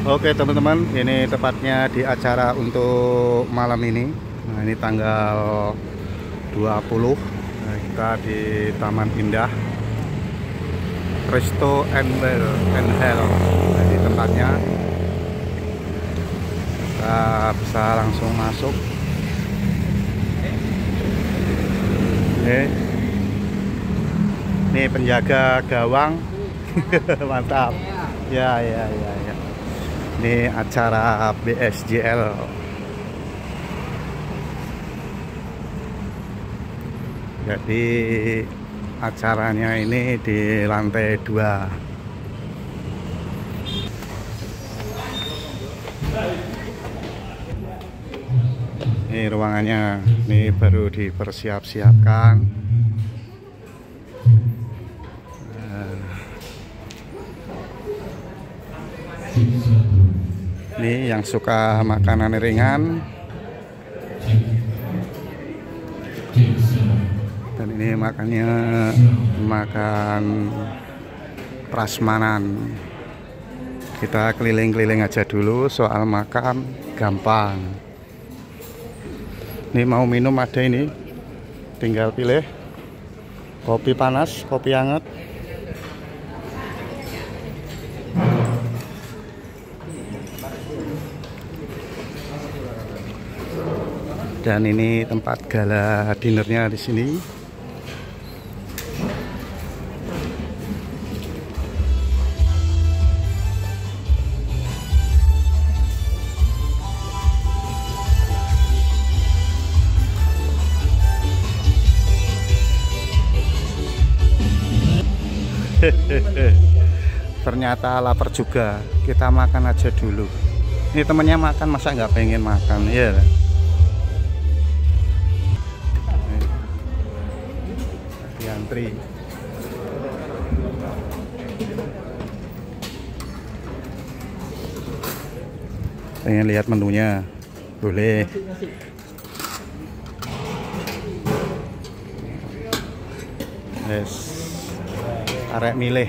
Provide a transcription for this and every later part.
Oke teman-teman, ini tepatnya di acara untuk malam ini. Nah, ini tanggal 20. Nah, kita di Taman Indah Resto and Health. Nah, ini tempatnya. Kita bisa langsung masuk. Ini penjaga gawang. Mantap. Ya. Ini acara BSJL. Jadi acaranya ini di lantai 2. Ini ruangannya, ini baru dipersiap-siapkan. Ini yang suka makanan ringan. Dan ini makannya makan prasmanan. Kita keliling-keliling aja dulu, soal makan gampang. Ini mau minum ada ini, tinggal pilih. Kopi panas, kopi hangat. Dan ini tempat gala dinernya di sini. Ternyata lapar juga. Kita makan aja dulu. Ini temennya makan, masa nggak pengen makan ya? Antri. Pengen lihat menunya, boleh. Yes. Arek milih.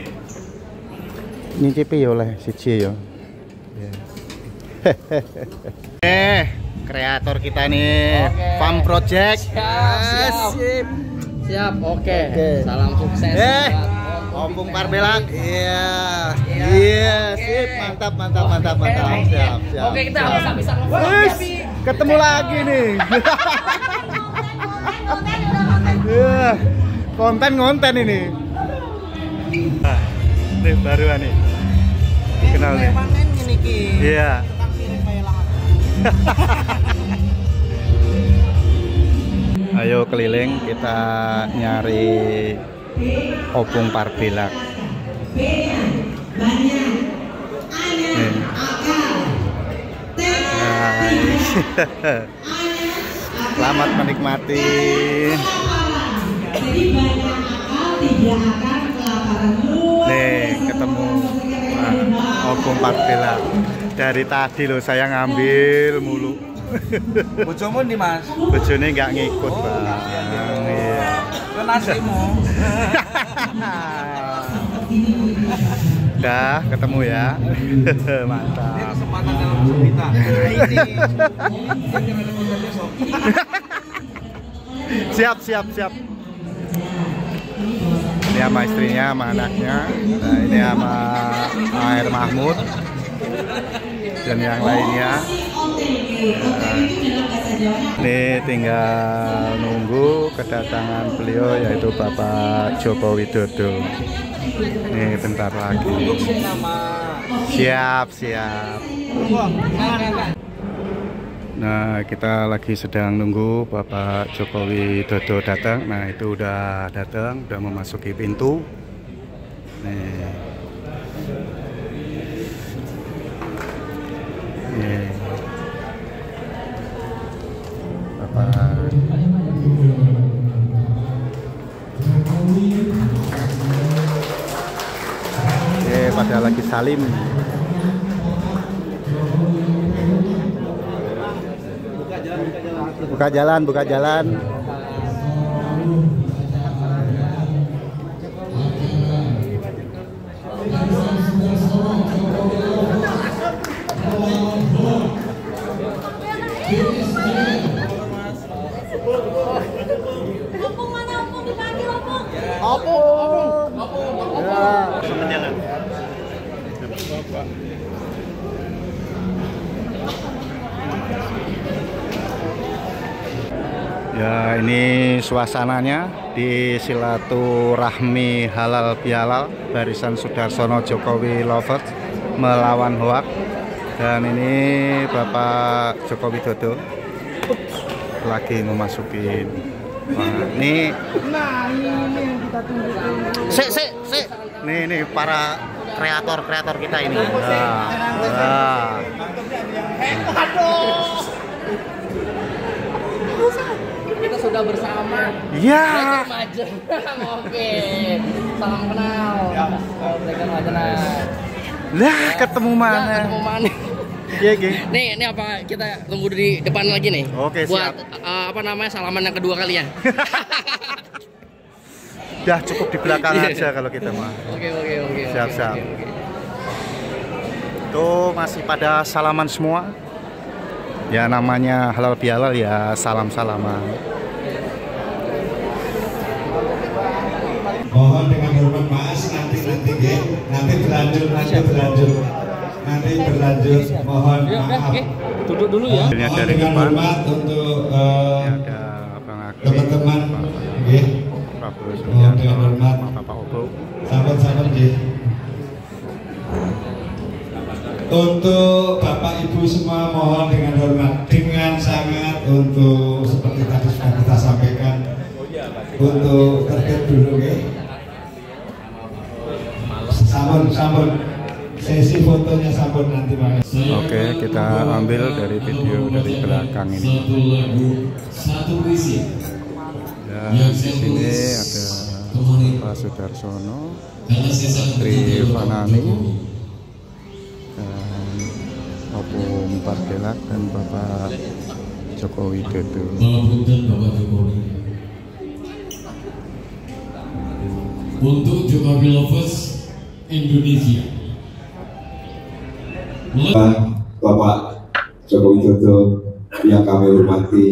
Nyicipi ya oleh siji ya. Kreator kita nih, Farm Project. Siap, oke. Salam sukses. Opung Parbelak. Iya, sip, mantap. Siap. Oke, kita bisa ngomong. Ketemu lagi nih. Konten ini. Ini baru nih. Kenal nih. Iya. Ayo keliling, kita nyari Opung Parbelak. Selamat menikmati. Nih ketemu Opung Parbelak. Dari tadi loh saya ngambil mulu. Bojomu nih Mas? Bojone nggak ngikut Bang. Iya. Nasimu. Dah ketemu ya. Mantap. Ini kesempatan dalam cerita. Ini. Siap. Ini sama istrinya, sama anaknya. Nah, ini sama Air Mahmud dan yang lainnya. Ini tinggal nunggu kedatangan beliau, yaitu Bapak Joko Widodo. Ini bentar lagi. Siap. Nah, kita lagi sedang nunggu Bapak Joko Widodo datang. Nah, itu udah datang, udah memasuki pintu. Nih. Bapak. Pada lagi salim. Buka jalan. Ya, ini suasananya di silaturahmi halal bihalal barisan Sudarsono Jokowi Lovers melawan hoak. Dan ini Bapak Joko Widodo lagi memasuki. Ini yang kita tunggu. Nih para kreator kita ini. Kita sudah bersama. Ya. Oke. Salam kenal. Mereka Majenak. Lah, ketemu mana? Ketemu mana? Iya, Nih apa kita tunggu di depan lagi nih? Oke, buat siap. salaman yang kedua kali ya. Udah cukup di belakang aja kalau kita mah. Oke. Siap. Tuh masih pada salaman semua. Ya namanya halal bihalal ya salam-salaman. Mohon dengan hormat Mas, nanti berlanjut. Mohon maaf. Duduk dulu ya. Ini Mohon dari dengan depan. hormat untuk Ada Bang Agus, teman-teman. Nggih. Prabowo Mohon Subianto, dengan hormat. sama Bapak Obo. Sahabat-sahabat nggih. Untuk Bapak Ibu semua mohon dengan hormat, dengan sangat untuk seperti tadi sudah kita sampaikan untuk tertib dulu nggih. Sampun sesi fotonya sampun nanti Mas. Oke, kita ambil dari video dari belakang ini. Satu lagu, satu puisi. Dan di sini ada Pak Sudarsono, Tri Fanani, dan Opung Pardelak dan Bapak Joko Widodo. Melabuhkan Bapak Jokowi. Untuk Jokowi Lovers Indonesia. Bapak Joko Widodo yang kami hormati,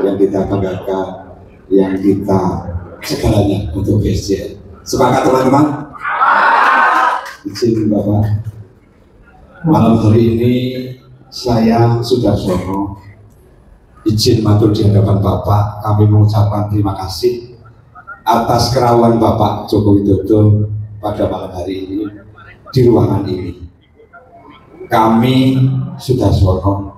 yang kita banggakan, yang kita segalanya untuk BSJ. Sepakat teman-teman? Izin Bapak, malam hari ini saya Sudarsono izin matur di hadapan Bapak, kami mengucapkan terima kasih atas kerawan Bapak Joko Widodo pada malam hari ini di ruangan ini. Kami Sudarsono,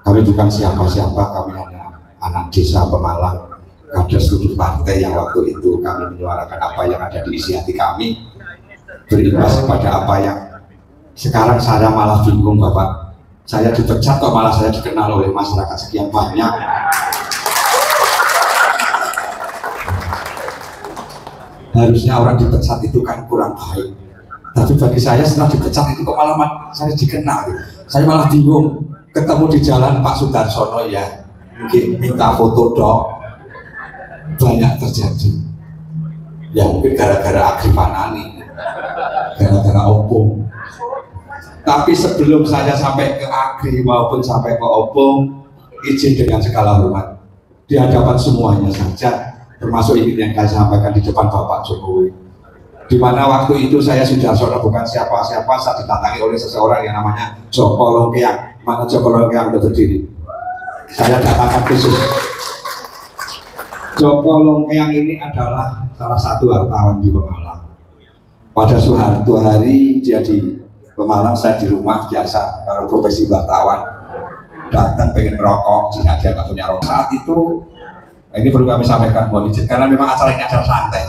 kami bukan siapa-siapa, kami hanya anak desa Pemalang, kader studi partai yang waktu itu kami menyuarakan apa yang ada di isi hati kami, berimbas kepada apa yang sekarang saya malah bingung Bapak. Saya dipecat kok malah saya dikenal oleh masyarakat sekian banyak. Harusnya orang dipecat itu kan kurang baik, tapi bagi saya setelah dipecat itu kok malah saya dikenal. Saya malah bingung. Ketemu di jalan Pak Sudarsono ya, mungkin minta foto dok, banyak terjadi. Ya mungkin gara-gara Agri Fanani, gara-gara Opung. Tapi sebelum saya sampai ke Agri maupun sampai ke Opung, izin dengan segala hormat di hadapan semuanya saja, termasuk ini yang saya sampaikan di depan Bapak Jokowi, di mana waktu itu saya Sudarsono bukan siapa-siapa, saya didatangi oleh seseorang yang namanya Joko Longkeang. Mana Joko Longkeang berdiri? Saya datangkan khusus. Joko Longkeang ini adalah salah satu wartawan di Pemalang. Pada suatu hari dia di Pemalang, saya di rumah biasa kalau profesi wartawan, datang pengen merokok, dia nggak punya rokok. Saat itu ini perlu kami sampaikan, mohon izin karena memang acara ini acara santai.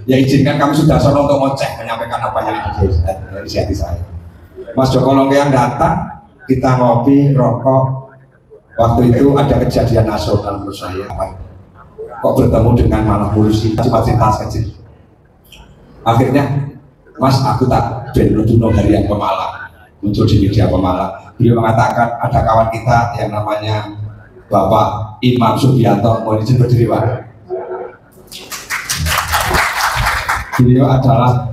Ya izinkan kami Sudarsono untuk ngoceh menyampaikan apa yang ada di hati saya. Mas Joko Longkeang datang, kita ngopi, rokok. Waktu itu ada kejadian nasional menurut saya. Kok bertemu dengan malah polisi, cuma cerita kecil. Akhirnya, Mas aku tak benuduno harian Pemalang, muncul di media Pemalang. Beliau mengatakan ada kawan kita yang namanya Bapak Imam Subianto, mohon izin berdiri Pak. Beliau adalah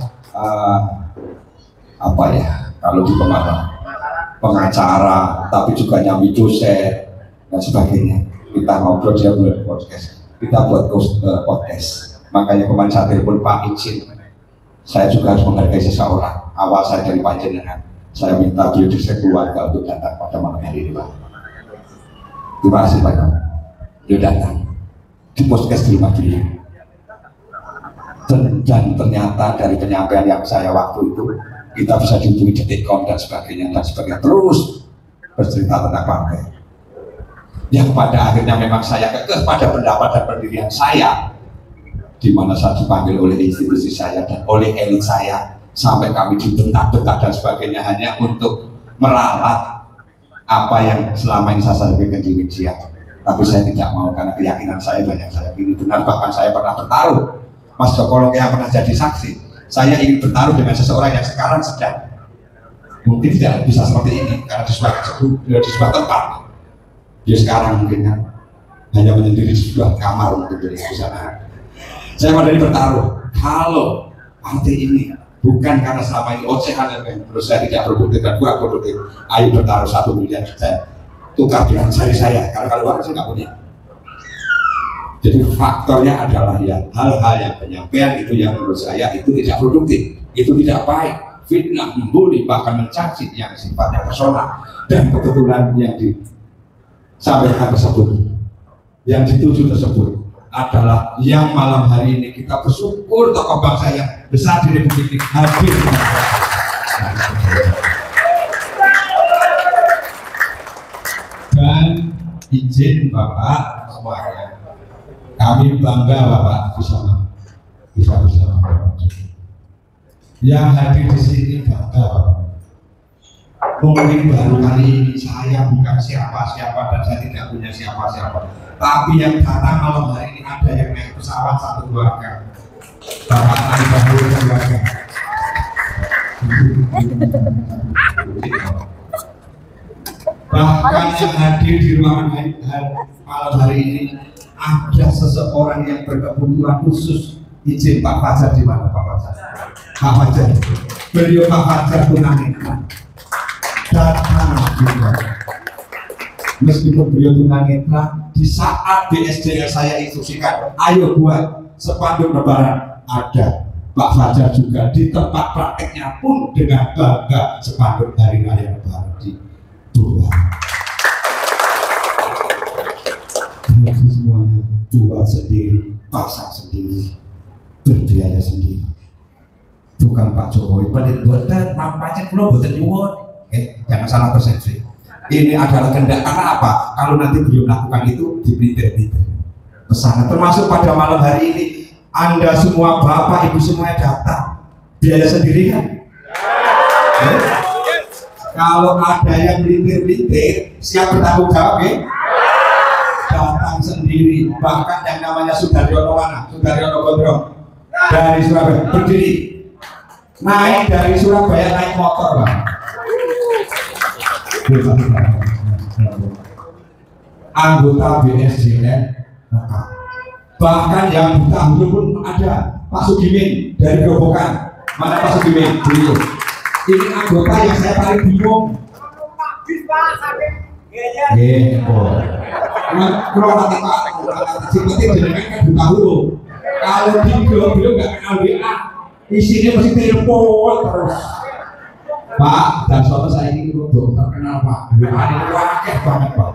apa ya, kalau di Pemalang pengacara, tapi juga nyambi dosen dan sebagainya. Kita ngobrol, dia buat podcast, kita buat podcast. Makanya kemarin saya telepon Pak izin, saya juga harus menghargai seseorang. Awal saya dari panjenengan, Saya minta beliau di keluarga untuk datang pada malam hari ini, Pak. Terima kasih Pak. Beliau datang di podcast di rumah beliau. Dan ternyata dari penyampaian yang saya waktu itu, kita bisa dihubungi Detikcom dan sebagainya, terus bercerita tentang partai. Yang pada akhirnya memang saya kekeh pada pendapat dan pendirian saya, di mana saya dipanggil oleh institusi saya dan oleh elit saya, sampai kami dibentak-bentak dan sebagainya hanya untuk meralat apa yang selama ini saya sampaikan di media. Tapi saya tidak mau karena keyakinan saya dan yang saya pilih benar. Bahkan saya pernah bertaruh, Mas Joko yang pernah jadi saksi, saya ingin bertaruh dengan seseorang yang sekarang sedang mungkin tidak bisa seperti ini karena di sebuah tempat. Dia sekarang mungkin hanya menyendiri di sebuah kamar untuk jadi sana. Saya mau bertaruh kalau partai ini bukan karena selama ini ocehan dan terus saya tidak produktif dan kurang produktif, ayo bertaruh 1 miliar saya tukar dengan jari saya karena kalau saya nggak punya. Jadi faktornya adalah ya hal-hal yang penyampaian itu yang menurut saya itu tidak produktif, itu tidak baik, fitnah, membuli, bahkan mencaci yang sifatnya personal. Dan kebetulan yang disampaikan tersebut, yang dituju tersebut adalah yang malam hari ini kita bersyukur tokoh bangsa yang besar di Republik ini hadir. Dan izin Bapak semuanya, kami bangga Bapak bisa bersama Bapak. Yang hadir di sini bangga Bapak. Mungkin baru kali ini saya bukan siapa-siapa dan saya tidak punya siapa-siapa. Tapi yang datang malam hari ini ada yang naik pesawat satu keluarga. Bapak naik baru keluarga. Bahkan yang hadir di ruangan malam hari ini ada seseorang yang berkebutuhan khusus. Izin Pak Fajar di mana Pak Fajar? Pak Fajar. Beliau Pak Fajar tunanetra. Datang juga. Meskipun beliau tunanetra, di saat BSDR saya instruksikan, ayo buat spanduk lebaran, ada Pak Fajar juga di tempat prakteknya pun dengan bangga spanduk hari raya lebaran dibuat. Itu semuanya buat sendiri, pasang sendiri, berbiaya sendiri. Bukan Pak Jokowi, buatan mampacin pulau buatan nyuwun. Jangan salah persepsi. Ini adalah kehendak, karena apa? Kalau nanti beliau melakukan itu dipelintir-pelintir pesanan, termasuk pada malam hari ini. Anda semua bapak ibu semuanya datang, biaya sendiri kan? Kalau ada yang melintir-lintir, siap bertanggung jawab ya? Datang sendiri. Bahkan yang namanya Sudaryono mana? Sudaryono Gondrong dari Surabaya berdiri, naik dari Surabaya naik motor Pak. Anggota BSDN, bahkan yang buta huruf pun ada. Pak Sugimin dari Gerobokan, mana Pak Sugimin? Beliau ini anggota yang saya paling bingung. Kalau nanti Pak Singketi jenengan kan buta huruf. Kalau di beliau nggak kenal WA, isinya masih telepon terus. Pak, dan suatu saya ini dokter kenal Pak, WA ini wakil banget Pak.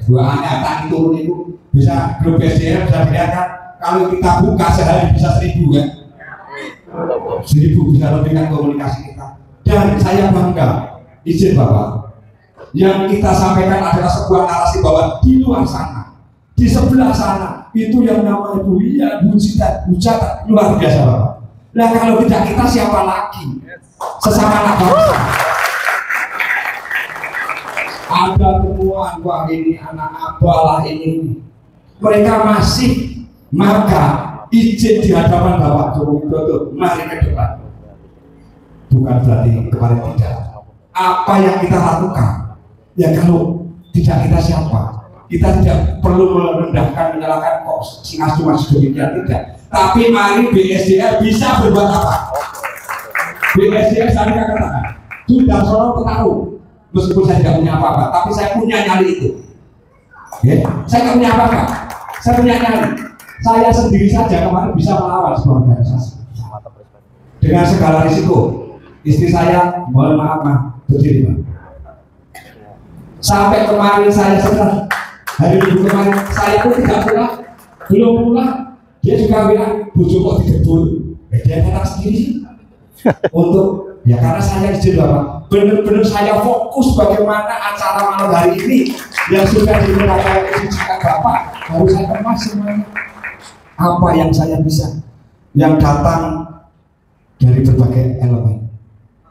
WA-nya tadi turun itu bisa grup BSDR bisa kelihatan. Kalau kita buka sehari bisa 1000 kan, 1000 bisa lebih kan komunikasi kita. Dan saya bangga, izin Bapak, yang kita sampaikan adalah sebuah narasi bahwa di luar sana, di sebelah sana itu yang namanya bulian, hujatan luar biasa Bapak. Nah kalau tidak kita siapa lagi? Sesama anak bangsa. Ada temuan wah ini anak apalah ini. Mereka masih, maka izin di hadapan Bapak Joko Widodo, mari ke depan. Bukan berarti kemarin tidak. Apa yang kita lakukan? Ya kalau tidak kita siapa? Kita tidak perlu merendahkan, menyalahkan kok si cuma sedemikian, tidak. Tapi mari BSDR bisa berbuat apa? BSDR saya katakan sudah selalu tahu, meskipun saya tidak punya apa-apa, tapi saya punya nyali itu. Saya tidak punya apa-apa, saya punya nyali. Saya sendiri saja kemarin bisa melawan sebuah organisasi dengan segala risiko. Istri saya, mohon maaf Berdiri Pak. Sampai kemarin saya setelah hari Minggu kemarin saya pun tidak pulang, belum pulang. Dia juga bilang, bojo kok digedul. Dia datang sendiri untuk ya karena saya izin Bapak. Benar-benar saya fokus bagaimana acara malam hari ini yang sudah dilakukan Bapak harus saya kemas semuanya. Apa yang saya bisa, yang datang dari berbagai elemen.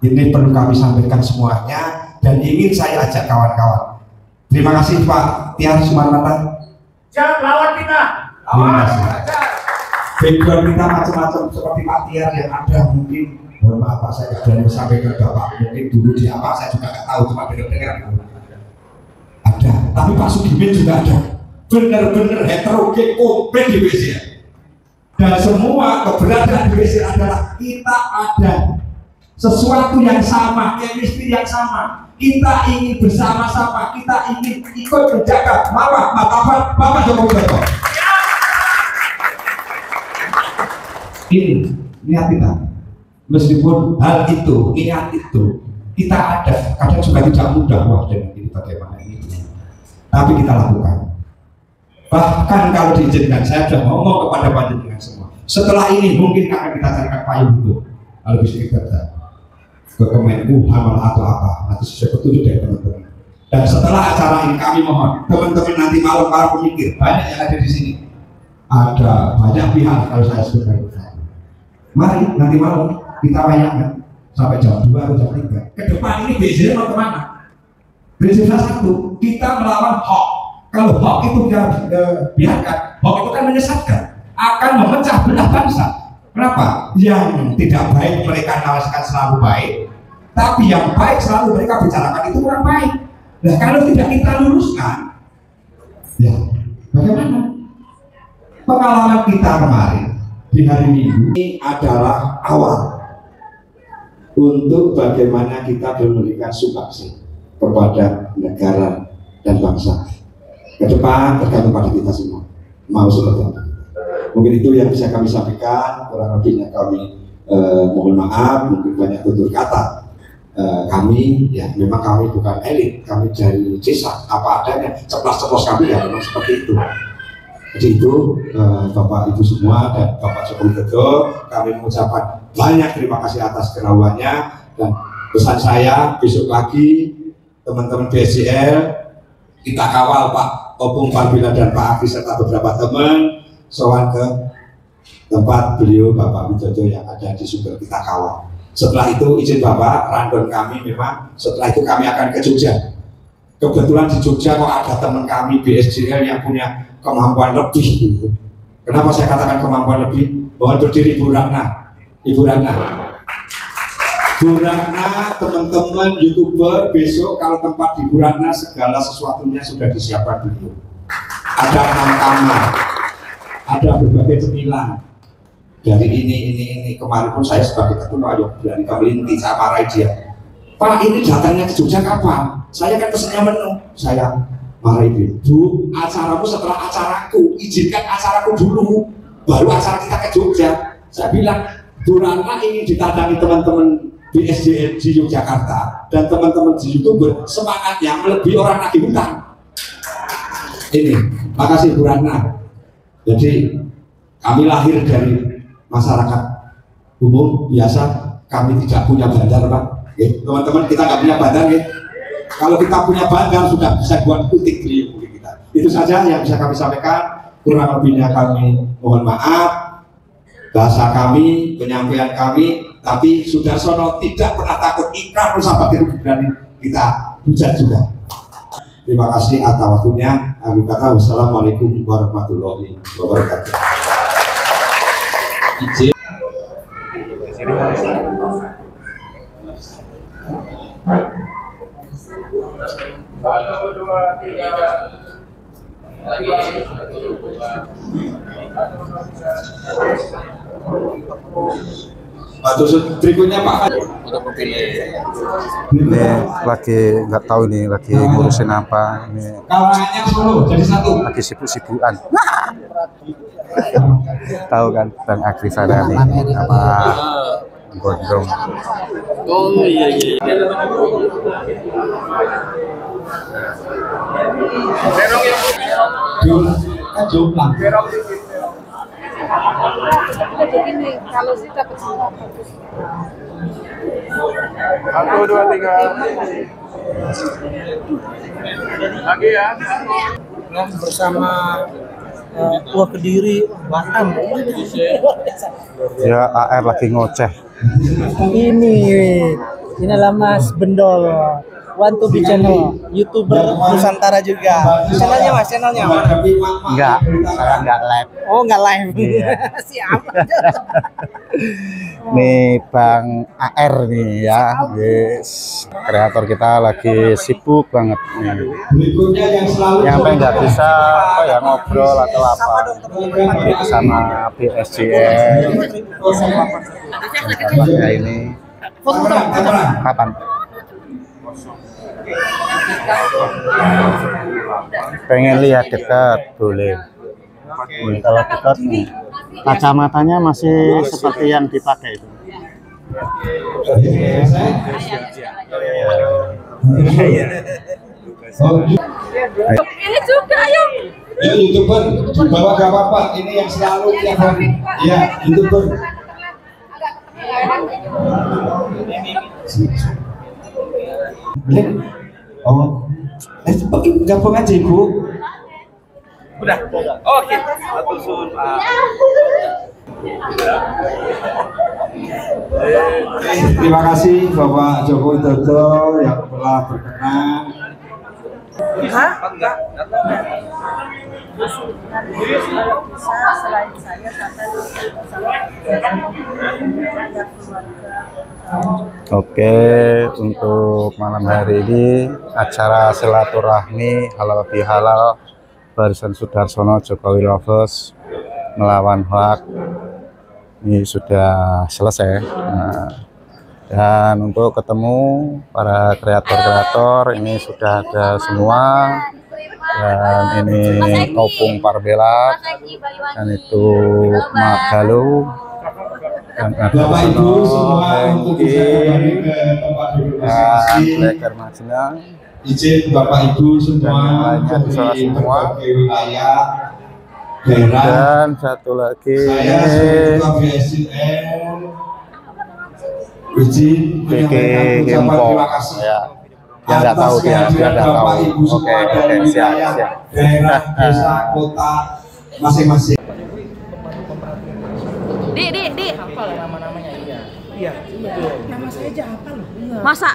Ini perlu kami sampaikan semuanya dan ingin saya ajak kawan-kawan. Terima kasih Pak Tiar Sumarmata. Siap lawan kita. Terima kasih. Background kita macam-macam seperti Pak Tiar yang ada mungkin. Mohon maaf Pak, saya berani sampaikan Bapak mungkin dulu di apa saya juga nggak tahu, cuma dengar-dengar. Ada, tapi Pak Sugimin juga ada. Benar-benar heterogen, komplit di WCA. Dan semua keberadaan di WCA adalah kita ada sesuatu yang sama, chemistry yang sama. Kita ingin bersama-sama, kita ingin ikut menjaga martabat Bapak Jokowi Dodo. Ini niat kita. Meskipun hal itu, niat itu kita ada, kadang juga tidak mudah wah dengan ini bagaimana ini. Tapi kita lakukan. Bahkan kalau diizinkan, saya sudah ngomong kepada panjenengan semua. Setelah ini mungkin akan kita carikan payung hukum, kalau bisa kita ke Kemenkumham atau apa, nanti sesuai petunjuk dari teman-teman. Dan setelah acara ini kami mohon teman-teman nanti malam para pemikir banyak yang ada di sini. Ada banyak pihak kalau saya sebutkan. Mari nanti malam kita bayangkan sampai jam 2 atau jam 3. Ke depan ini BJ mau kemana? BJ satu, kita melawan hoax. Kalau hoax itu biarkan, hoax itu kan menyesatkan, akan memecah belah bangsa. Kenapa? Yang tidak baik mereka nawaskan selalu baik, tapi yang baik selalu mereka bicarakan itu kurang baik. Nah kalau tidak kita luruskan, ya bagaimana? Pengalaman kita kemarin di hari Minggu ini adalah awal untuk bagaimana kita memberikan sumbangsi kepada negara dan bangsa. Ke depan tergantung pada kita semua mau seperti apa. Mungkin itu yang bisa kami sampaikan. Kurang lebihnya kami mohon maaf, mungkin banyak tutur kata. Kami ya memang kami bukan elit, kami dari desa apa adanya, ceplas-ceplos kami ya memang seperti itu. Jadi itu Bapak Ibu semua dan Bapak Jokowi Dodo, kami mengucapkan banyak terima kasih atas kerawannya dan pesan saya besok lagi teman-teman BSJL kita kawal Pak Opung Parbila dan Pak Agri serta beberapa teman sowan ke tempat beliau Bapak Widodo yang ada di Sumber kita kawal. Setelah itu izin Bapak random kami memang setelah itu kami akan ke Jogja. Kebetulan di Jogja kok ada teman kami BSJL yang punya kemampuan lebih gitu. Kenapa saya katakan kemampuan lebih? Mohon berdiri Bu Ratna. Ibu Ratna. Bu Ratna, teman-teman YouTuber besok kalau tempat di Bu Ratna segala sesuatunya sudah disiapkan dulu. Ada 6 kamar, ada berbagai cemilan. Dari ini kemarin pun saya sebagai ketua ayo berani kemelinti saya marahi dia. Pak ini datangnya ke Jogja kapan? Saya kan pesannya menu. Saya marahi dia. Bu, acaramu setelah acaraku, izinkan acaraku dulu, baru acara kita ke Jogja. Saya bilang, Bu Ratna ingin ditandangi teman-teman BSJL di Yogyakarta dan teman-teman di YouTuber semangat yang melebihi orang nagih hutang. Ini, makasih Bu Ratna. Jadi kami lahir dari masyarakat umum biasa, kami tidak punya bandar Pak. Teman-teman kita nggak punya bandar ya. Kalau kita punya bandar sudah bisa buat putik di kita. Itu saja yang bisa kami sampaikan. Kurang lebihnya kami mohon maaf. Bahasa kami, penyampaian kami, tapi Sudarsono tidak pernah takut ikrar bersama berani kita hujat juga. Terima kasih atas waktunya. Aku kata wassalamualaikum warahmatullahi wabarakatuh. Izin. Berikutnya Pak. Ini lagi nggak tahu nih lagi ngurusin apa ini. Kawannya Solo jadi satu. Lagi sibuk-sibukan. Tahu kan Bang Agri Farani apa gondrong. Oh iya iya. Jomplang. Begini, kalau sih dapat semua bagus. 1, 2, 3. Lagi ya. Bersama Wah Kediri, Batam. Ya AR lagi ngoceh. Ini adalah Mas Bendol, One to be channel, YouTuber Nusantara juga. Channelnya Mas, channelnya. Enggak, saya enggak live. Oh nggak live. Iya. Siap. Nih Bang AR nih ya, yes. Kreator kita lagi sibuk banget nih. Berikutnya yang selalu Nyampe nggak bisa apa ya ngobrol atau apa sama BSJN. Tempatnya ini kapan? Pengen lihat dekat boleh. Kalau dekat nih, kacamatanya masih seperti yang dipakai itu. Ini juga ayo. Ya YouTuber, bawa gak apa-apa. Ini yang selalu tiap hari. Ya YouTuber. Oh, gabung aja Ibu. Udah. Oke. Atur suhun, Pak. Terima kasih Bapak Joko Widodo yang telah berkenan. Selain saya Oke, untuk malam hari ini acara silaturahmi halal bihalal Barisan Sudarsono Jokowi Lovers melawan hoak ini sudah selesai. Nah, dan untuk ketemu para kreator-kreator ini sudah ada semua, dan ini Opung Parbela, dan itu Mak Galuh, dan ada Bapak Ibu semua untuk bisa kembali ke tempat duduk dan masing-masing. Bleker Majenang. Izin Bapak Ibu semua lainnya untuk di sana di semua. berbagai wilayah daerah. Dan satu lagi Saya sebagai Ketua BSJN izin menyampaikan ucapan Info terima kasih. ya. Yang nggak tahu atas dia kehadiran nggak Bapak tahu. Ibu semua Oke, dari siap, wilayah, siap. daerah, desa, kota masing-masing. Di. Apa lah nama-namanya iya. Iya, betul. Nama saya aja apa loh? Masa?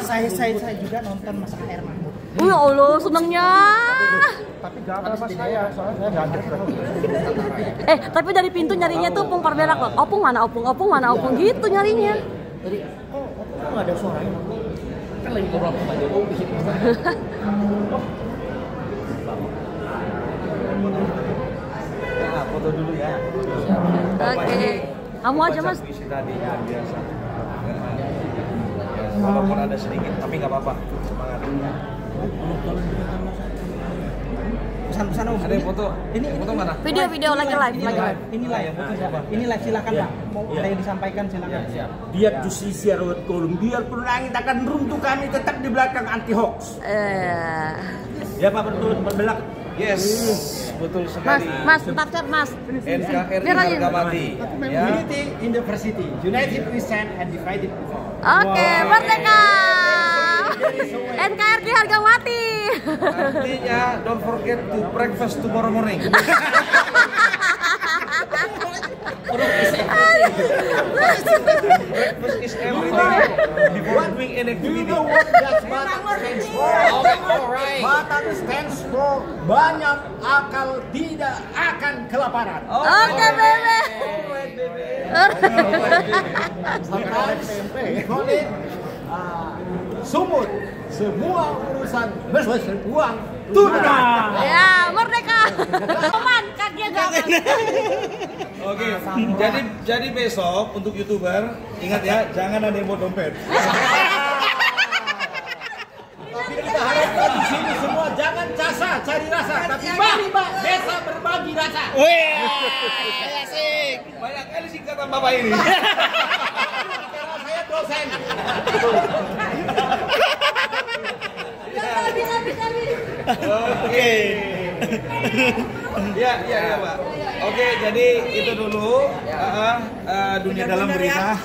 Saya juga nonton Mas AR Mahmud. Ya Allah, senengnya. Tapi gak apa Mas saya, soalnya saya nggak ada. Tapi dari pintu nyarinya tuh Opung Parbela kok. Opung mana Opung? Opung mana Opung gitu nyarinya. Oh, nggak ada suaranya. Kan lagi ngobrol sama Pak Jokowi. Nah, foto dulu ya. Oke. Kamu aja Mas. Puisi tadi ya, biasa. Ya, walaupun ada sedikit, tapi nggak apa-apa. Semangat. Pesan-pesan Om. Ada yang foto? Ini foto mana? Video lagi live. Ini live, ini live silakan Pak. Mau ada yang disampaikan silakan. Biar justisia rawat kolom, biarpun langit akan runtuh, kami tetap di belakang anti hoax. Ya Pak, betul berbelak. Yes, betul Mas, sekali. bentar Cer, Mas. NKRI Biar aja. harga mati. Ya. Unity in diversity, united we stand and divided we fall. Oke, merdeka. NKRI harga mati. Artinya, don't forget to breakfast tomorrow morning. Breakfast is everything before doing an activity. You know what that Batak stands for? Alright. Batak stands for banyak akal tidak akan kelaparan. Oke, Bebe. Sometimes we call it sumut. Semua urusan berhasil uang tunai. Ya, merdeka. Teman, kaki agak. Oke, jadi besok untuk YouTuber ingat ya, jangan ada yang bawa dompet. Tapi kita harapkan di sini semua jangan rasa, tapi mari Mbak desa berbagi rasa. Wih, asik. Banyak kali singkatan Bapak ini. Karena saya dosen. Oke. Ya, Pak. Oke, jadi itu dulu dunia dalam berita.